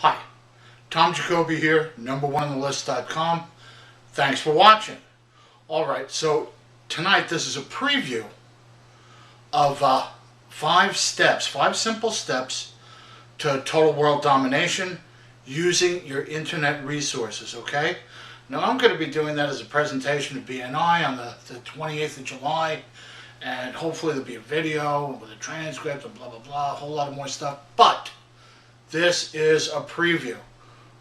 Hi, Tom Jacoby here, number1onTheList.com. Thanks for watching. Alright, so tonight this is a preview of 5 simple steps to total world domination using your internet resources, okay? Now I'm going to be doing that as a presentation at BNI on the 28th of July, and hopefully there'll be a video with a transcript and blah blah blah, a whole lot of more stuff, but this is a preview.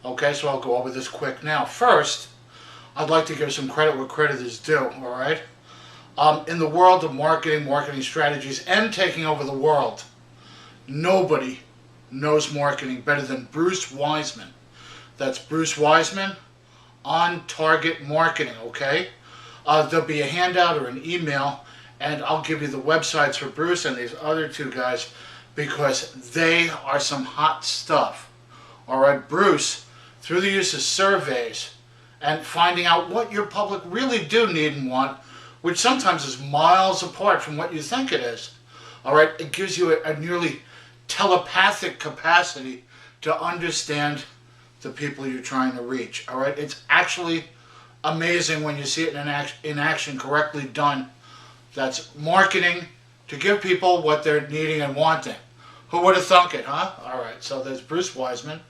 Okay, so I'll go over this quick now. First, I'd like to give some credit where credit is due, alright? In the world of marketing strategies, and taking over the world, nobody knows marketing better than Bruce Wiseman. That's Bruce Wiseman on Target Marketing, okay? There'll be a handout or an email, and I'll give you the websites for Bruce and these other two guys, because they are some hot stuff. Alright, Bruce, through the use of surveys and finding out what your public really do need and want, which sometimes is miles apart from what you think it is. Alright, it gives you a nearly telepathic capacity to understand the people you're trying to reach. Alright, it's actually amazing when you see it in action correctly done. That's marketing to give people what they're needing and wanting. Who would have thunk it, huh? Alright, so there's Bruce Wiseman.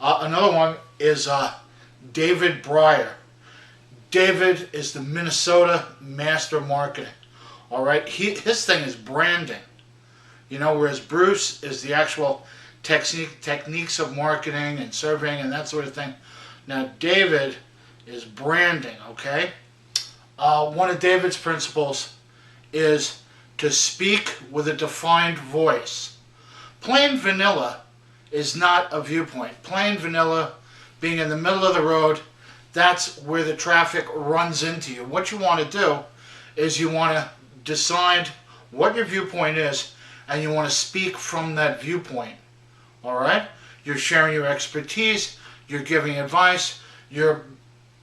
Another one is David Breyer. David is the Minnesota Master Marketing. Alright, his thing is branding. You know, whereas Bruce is the actual techniques of marketing and surveying and that sort of thing. Now David is branding, okay? One of David's principles is to speak with a defined voice. Plain vanilla is not a viewpoint. Plain vanilla, being in the middle of the road, that's where the traffic runs into you. What you want to do is you want to decide what your viewpoint is, and you want to speak from that viewpoint. Alright? You're sharing your expertise, you're giving advice, you're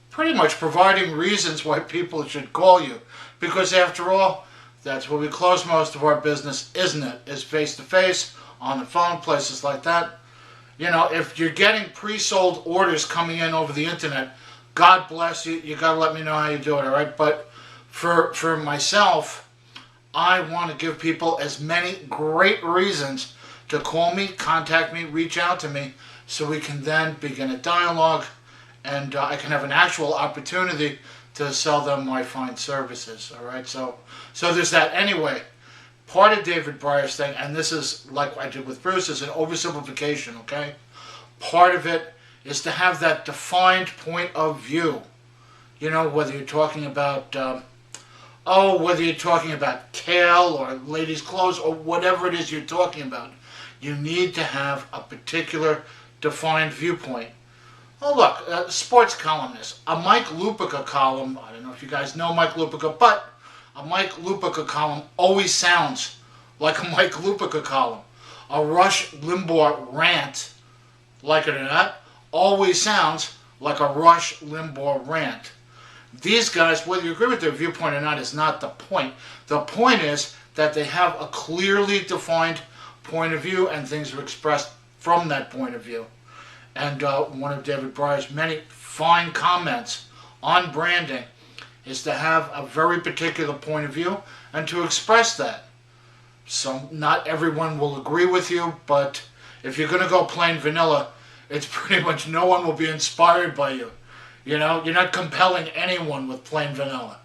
pretty much providing reasons why people should call you. Because after all, that's where we close most of our business, isn't it? Is face-to-face, on the phone, places like that. You know, if you're getting pre-sold orders coming in over the internet, God bless you, you got to let me know how you do it, alright? But for myself, I want to give people as many great reasons to call me, contact me, reach out to me, so we can then begin a dialogue, and I can have an actual opportunity to sell them my fine services, alright? So there's that. Anyway, part of David Breyer's thing, and this is like I did with Bruce, is an oversimplification, okay? Part of it is to have that defined point of view. You know, whether you're talking about, whether you're talking about kale or ladies' clothes or whatever it is you're talking about, you need to have a particular defined viewpoint. Oh look, sports columnist, a Mike Lupica column, I don't know if you guys know Mike Lupica, but a Mike Lupica column always sounds like a Mike Lupica column. A Rush Limbaugh rant, like it or not, always sounds like a Rush Limbaugh rant. These guys, whether you agree with their viewpoint or not, is not the point. The point is that they have a clearly defined point of view, and things are expressed from that point of view. And one of David Breyer's many fine comments on branding is to have a very particular point of view and to express that. So not everyone will agree with you, but if you're going to go plain vanilla, it's pretty much no one will be inspired by you. You know, you're not compelling anyone with plain vanilla.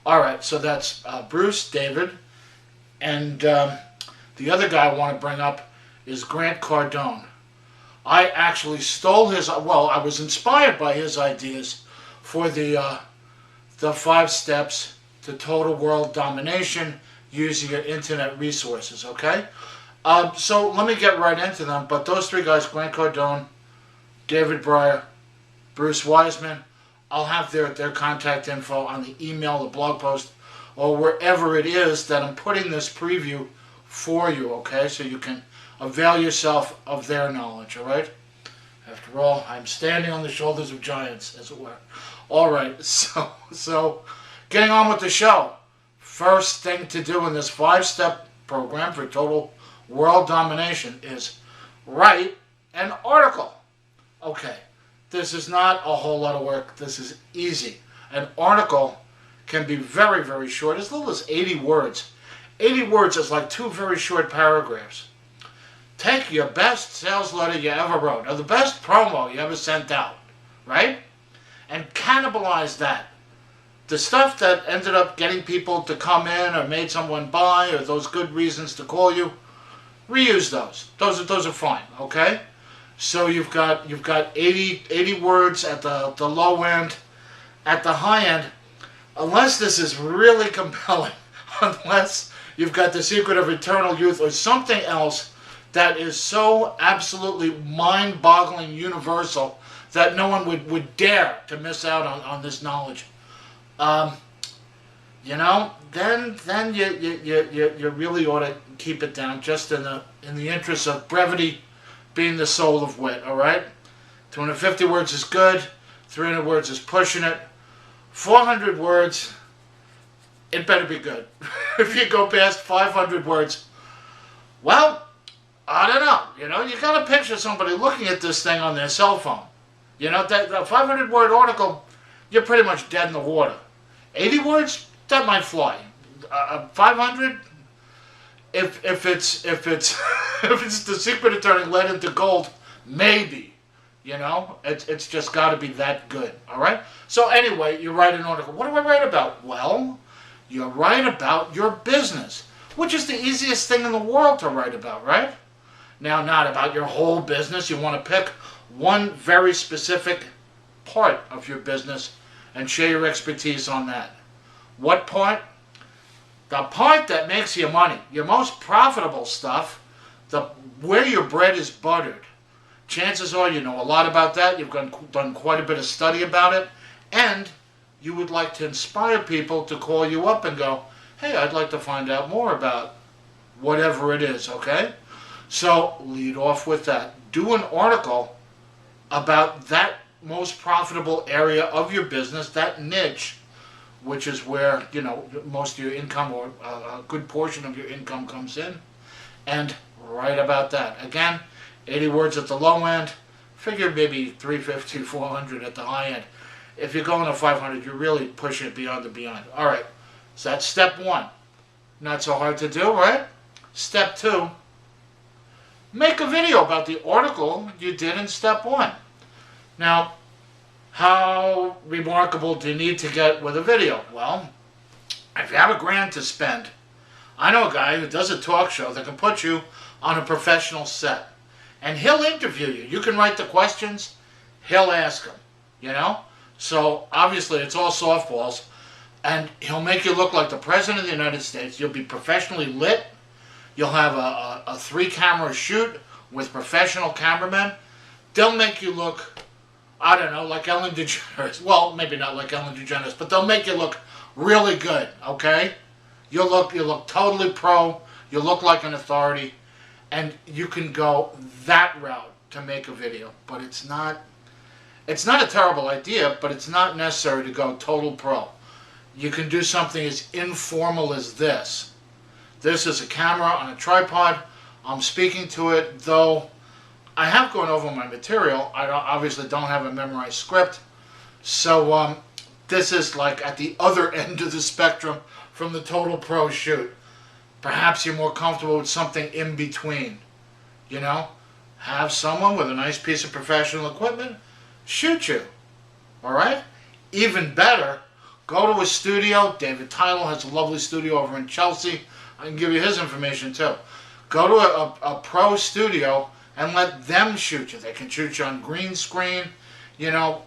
Alright, so that's Bruce, David, and the other guy I want to bring up is Grant Cardone. I actually stole his, well, I was inspired by his ideas for the 5 steps to total world domination using your internet resources, okay? So let me get right into them, but those 3 guys, Grant Cardone, David Breyer, Bruce Wiseman, I'll have their contact info on the email, the blog post, or wherever it is that I'm putting this preview for you, okay? So you can avail yourself of their knowledge, alright? After all, I'm standing on the shoulders of giants, as it were. Alright, so getting on with the show. First thing to do in this 5-step program for total world domination is write an article. Okay, this is not a whole lot of work. This is easy. An article can be very, very short, as little as 80 words. 80 words is like 2 very short paragraphs. Take your best sales letter you ever wrote, or the best promo you ever sent out, right? And cannibalize that. The stuff that ended up getting people to come in or made someone buy or those good reasons to call you, reuse those. Those are fine, okay? So you've got 80 words at the low end. At the high end, unless this is really compelling, unless you've got The Secret of Eternal Youth or something else that is so absolutely mind-boggling universal that no one would dare to miss out on this knowledge, you know, then you really ought to keep it down, just in the interest of brevity being the soul of wit. All right, 250 words is good. 300 words is pushing it. 400 words, it better be good. If you go past 500 words, well, I don't know. You know, you got to picture somebody looking at this thing on their cell phone. You know, that 500-word article, you're pretty much dead in the water. 80 words, that might fly. 500, if it's if it's the secret of turning lead into gold, maybe. You know, it's just got to be that good. All right. So anyway, you write an article. What do I write about? Well, you write about your business, which is the easiest thing in the world to write about, right? Now, not about your whole business. You want to pick one very specific part of your business and share your expertise on that. What part? The part that makes you money, your most profitable stuff, where your bread is buttered. Chances are you know a lot about that. You've done quite a bit of study about it, and you would like to inspire people to call you up and go, hey, I'd like to find out more about whatever it is, okay? So lead off with that. Do an article about that most profitable area of your business, that niche, which is where, you know, most of your income, or a good portion of your income, comes in, and write about that. Again, 80 words at the low end, figure maybe 350, 400 at the high end. If you're going to 500, you're really pushing it beyond the beyond. All right, so that's step 1. Not so hard to do, right? Step 2, make a video about the article you did in step 1. Now, how remarkable do you need to get with a video? Well, if you have $1,000 to spend, I know a guy who does a talk show that can put you on a professional set. And he'll interview you. You can write the questions, he'll ask them, you know? So, obviously, it's all softballs. And he'll make you look like the President of the United States. You'll be professionally lit. You'll have a 3-camera shoot with professional cameramen. They'll make you look, I don't know, like Ellen DeGeneres. Well, maybe not like Ellen DeGeneres, but they'll make you look really good, okay? You'll look totally pro. You'll look like an authority. And you can go that route to make a video. But it's not a terrible idea, but it's not necessary to go total pro. You can do something as informal as this. This is a camera on a tripod. I'm speaking to it, though I have gone over my material. I obviously don't have a memorized script. So this is like at the other end of the spectrum from the total pro shoot. Perhaps you're more comfortable with something in between. You know, have someone with a nice piece of professional equipment shoot you. All right? Even better, go to a studio. David Tyler has a lovely studio over in Chelsea. I can give you his information too. Go to a pro studio and let them shoot you. They can shoot you on green screen. You know,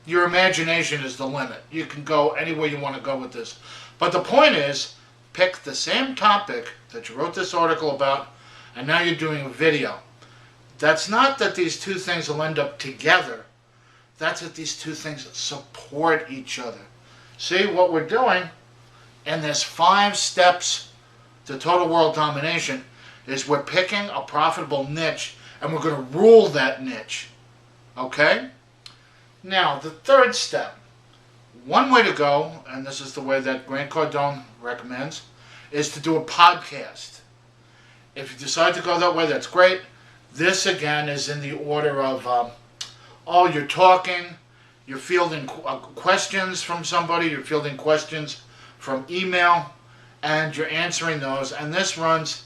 your imagination is the limit. You can go anywhere you want to go with this. But the point is, pick the same topic that you wrote this article about, and now you're doing a video. That's not that these two things will end up together. That's that these two things support each other. See, what we're doing, and there's 5 steps to total world domination, is we're picking a profitable niche, and we're going to rule that niche. Okay? Now, the 3rd step. One way to go, and this is the way that Grant Cardone recommends, is to do a podcast. If you decide to go that way, that's great. This, again, is in the order of Oh, you're talking, you're fielding questions from somebody, you're fielding questions from email, and you're answering those. And this runs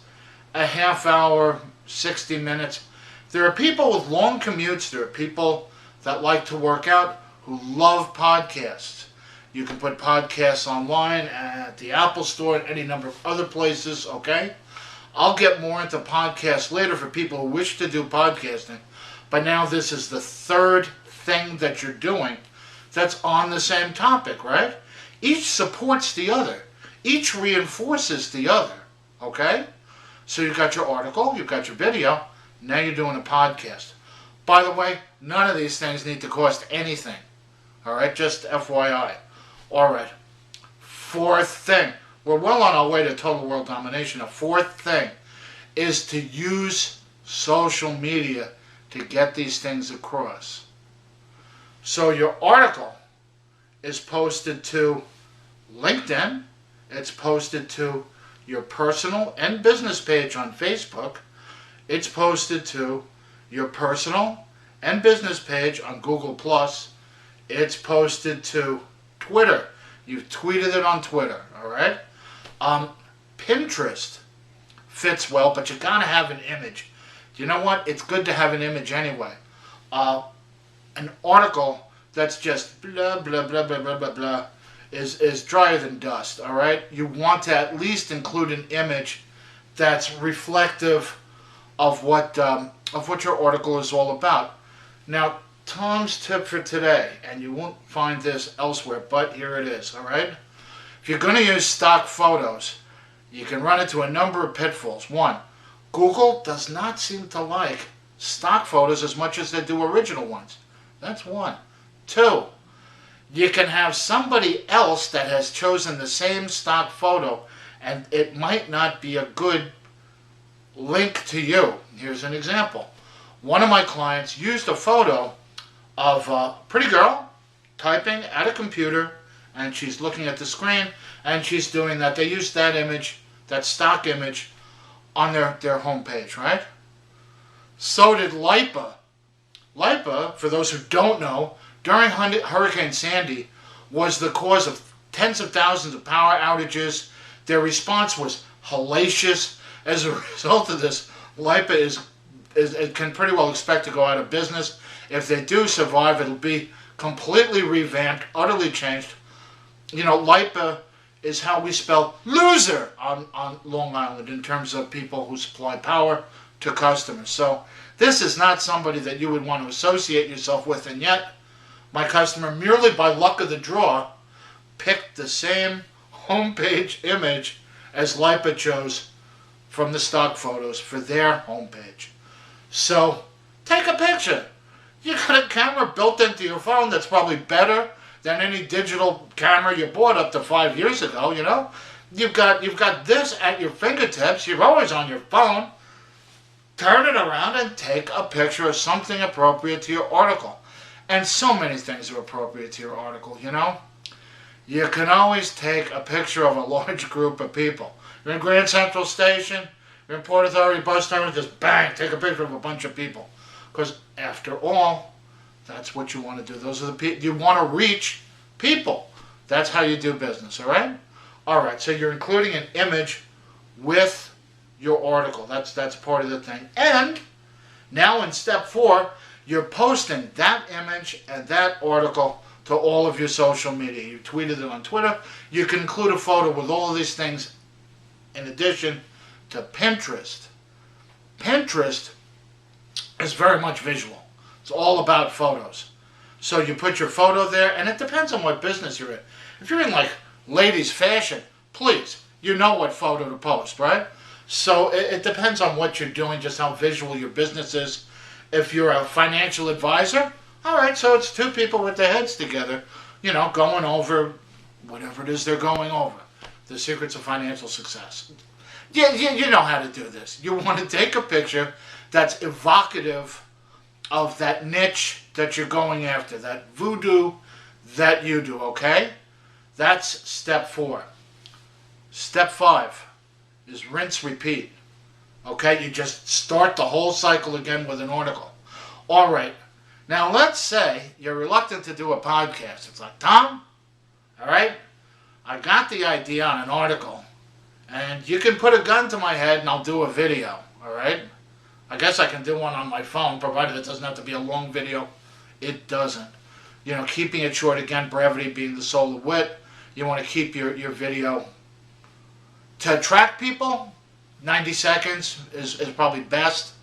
a half hour, 60 minutes. There are people with long commutes. There are people that like to work out who love podcasts. You can put podcasts online at the Apple Store and any number of other places, okay? I'll get more into podcasts later for people who wish to do podcasting. But now this is the third thing that you're doing that's on the same topic, right? Each supports the other. Each reinforces the other, okay? So you've got your article, you've got your video, now you're doing a podcast. By the way, none of these things need to cost anything, all right? Just FYI. All right, fourth thing. We're well on our way to total world domination. A fourth thing is to use social media to get these things across. So your article is posted to LinkedIn. It's posted to your personal and business page on Facebook. It's posted to your personal and business page on Google+. It's posted to Twitter. You've tweeted it on Twitter, all right? Pinterest fits well, but you gotta have an image. You know what? It's good to have an image anyway. An article that's just blah, blah, blah, blah, blah, blah, blah is drier than dust, all right? You want to at least include an image that's reflective of what your article is all about. Now, Tom's tip for today, and you won't find this elsewhere, but here it is, all right? If you're going to use stock photos, you can run into a number of pitfalls. One, Google does not seem to like stock photos as much as they do original ones. That's one. Two, you can have somebody else that has chosen the same stock photo, and it might not be a good link to you. Here's an example. One of my clients used a photo of a pretty girl typing at a computer, and she's looking at the screen, and she's doing that. They used that image, that stock image, on their homepage, right? So did LIPA. LIPA, for those who don't know, during Hurricane Sandy was the cause of tens of thousands of power outages. Their response was hellacious. As a result of this, LIPA can pretty well expect to go out of business. If they do survive, it'll be completely revamped, utterly changed. You know, LIPA is how we spell loser on Long Island in terms of people who supply power to customers. So this is not somebody that you would want to associate yourself with, and yet my customer, merely by luck of the draw, picked the same homepage image as LIPA chose from the stock photos for their homepage. So take a picture. You got a camera built into your phone that's probably better than any digital camera you bought up to 5 years ago, you know? You've got this at your fingertips. You're always on your phone. Turn it around and take a picture of something appropriate to your article. And so many things are appropriate to your article, you know? You can always take a picture of a large group of people. You're in Grand Central Station, you're in Port Authority bus terminal, just bang, take a picture of a bunch of people. Because after all, that's what you want to do. Those are the people you want to reach. People. That's how you do business, all right? All right, so you're including an image with your article. That's part of the thing. And now in step 4, you're posting that image and that article to all of your social media. You tweeted it on Twitter. You can include a photo with all of these things in addition to Pinterest. Pinterest is very much visual. It's all about photos. So you put your photo there, and it depends on what business you're in. If you're in like ladies fashion, please, you know what photo to post, right? So it depends on what you're doing, just how visual your business is. If you're a financial advisor, all right, so it's 2 people with their heads together, you know, going over whatever it is they're going over. The secrets of financial success. You know how to do this. You want to take a picture that's evocative of that niche that you're going after, that voodoo that you do, okay? That's step 4. Step 5 is rinse, repeat. Okay, you just start the whole cycle again with an article. All right, Now, let's say you're reluctant to do a podcast. It's like, Tom, all right, I got the idea on an article, and you can put a gun to my head and I'll do a video, all right? I guess I can do one on my phone, provided it doesn't have to be a long video. It doesn't. You know, keeping it short, again, brevity being the soul of wit. You want to keep your video. To attract people, 90 seconds is probably best.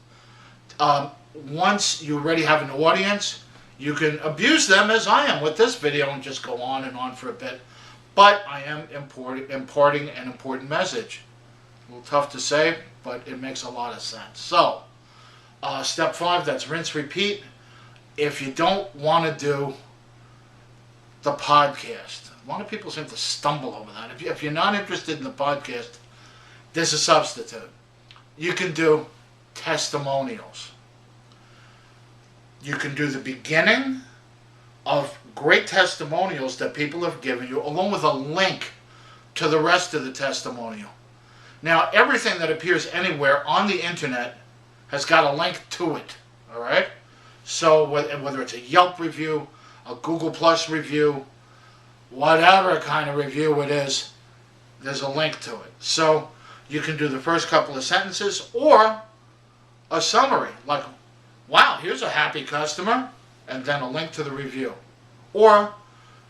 Once you already have an audience, you can abuse them as I am with this video and just go on and on for a bit. But I am imparting an important message. A little tough to say, but it makes a lot of sense. So, step 5, that's rinse, repeat. If you don't want to do the podcast, a lot of people seem to stumble over that. If you're not interested in the podcast, there's a substitute. You can do testimonials. You can do the beginning of great testimonials that people have given you, along with a link to the rest of the testimonial. Now, everything that appears anywhere on the internet has got a link to it, all right? So whether it's a Yelp review, a Google Plus review, whatever kind of review it is, there's a link to it. So you can do the first couple of sentences or a summary, like, wow, here's a happy customer, and then a link to the review. Or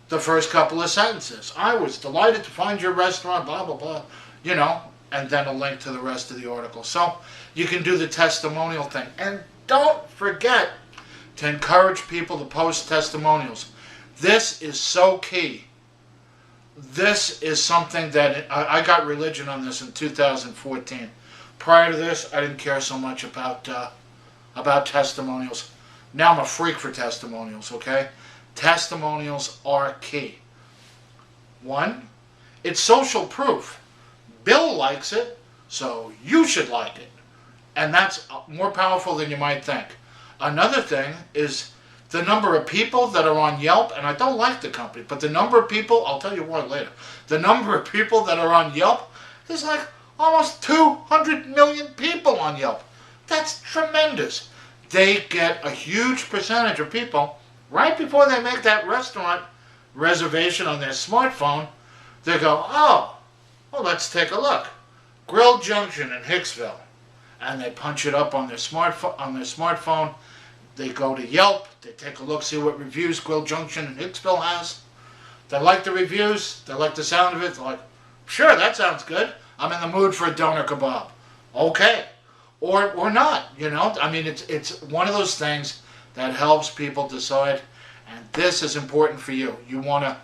the first couple of sentences. I was delighted to find your restaurant, blah, blah, blah, you know, and then a link to the rest of the article. So you can do the testimonial thing. And don't forget to encourage people to post testimonials. This is so key. This is something that I got religion on this in 2014. Prior to this, I didn't care so much about testimonials. Now I'm a freak for testimonials, okay? Testimonials are key. 1, it's social proof. Bill likes it, so you should like it. And that's more powerful than you might think. Another thing is the number of people that are on Yelp, and I don't like the company, but the number of people, I'll tell you why later, the number of people that are on Yelp, there's like almost 200 million people on Yelp. That's tremendous. They get a huge percentage of people, right before they make that restaurant reservation on their smartphone, they go, oh, well, let's take a look. Grill Junction in Hicksville. And they punch it up on their smartphone. They go to Yelp. They take a look, see what reviews Grill Junction in Hicksville has. They like the reviews. They like the sound of it. They're like, sure, that sounds good. I'm in the mood for a doner kebab. Okay. Or not, you know. I mean, it's one of those things that helps people decide. And this is important for you. You want to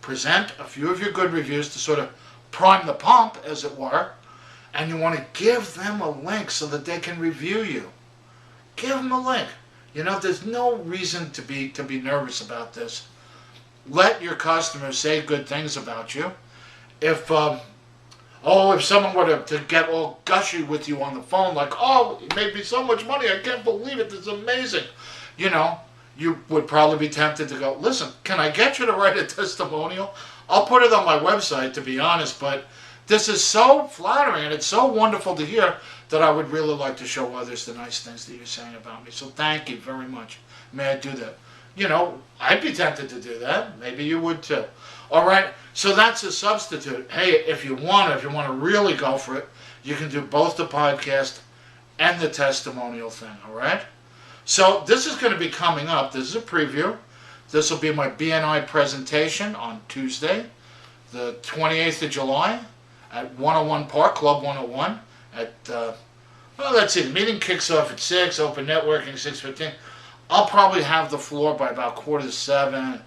present a few of your good reviews to sort of prime the pump, as it were. And you want to give them a link so that they can review you. Give them a link. You know, there's no reason to be nervous about this. Let your customers say good things about you. If someone were to get all gushy with you on the phone, like, oh, it made me so much money, I can't believe it, this is amazing. You know, you would probably be tempted to go, listen, can I get you to write a testimonial? I'll put it on my website, to be honest, but this is so flattering and it's so wonderful to hear that I would really like to show others the nice things that you're saying about me. So thank you very much. May I do that? You know, I'd be tempted to do that. Maybe you would too. All right, so that's a substitute. Hey, if you want to really go for it, you can do both the podcast and the testimonial thing, all right? So this is going to be coming up. This is a preview. This will be my BNI presentation on Tuesday, the 28th of July at 101 Park, Club 101 at, well, let's see, the meeting kicks off at 6, open networking 6:15. I'll probably have the floor by about 6:45,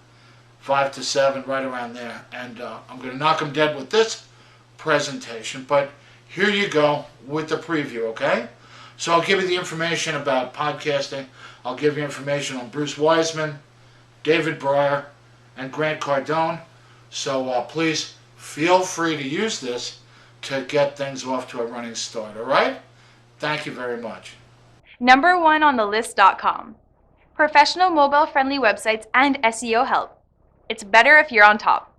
5 to 7, right around there. And I'm going to knock them dead with this presentation. But here you go with the preview, okay? So I'll give you the information about podcasting. I'll give you information on Bruce Wiseman, David Breyer, and Grant Cardone. So please feel free to use this to get things off to a running start, all right? Thank you very much. Number 1 on the list.com. Professional mobile-friendly websites and SEO help. It's better if you're on top.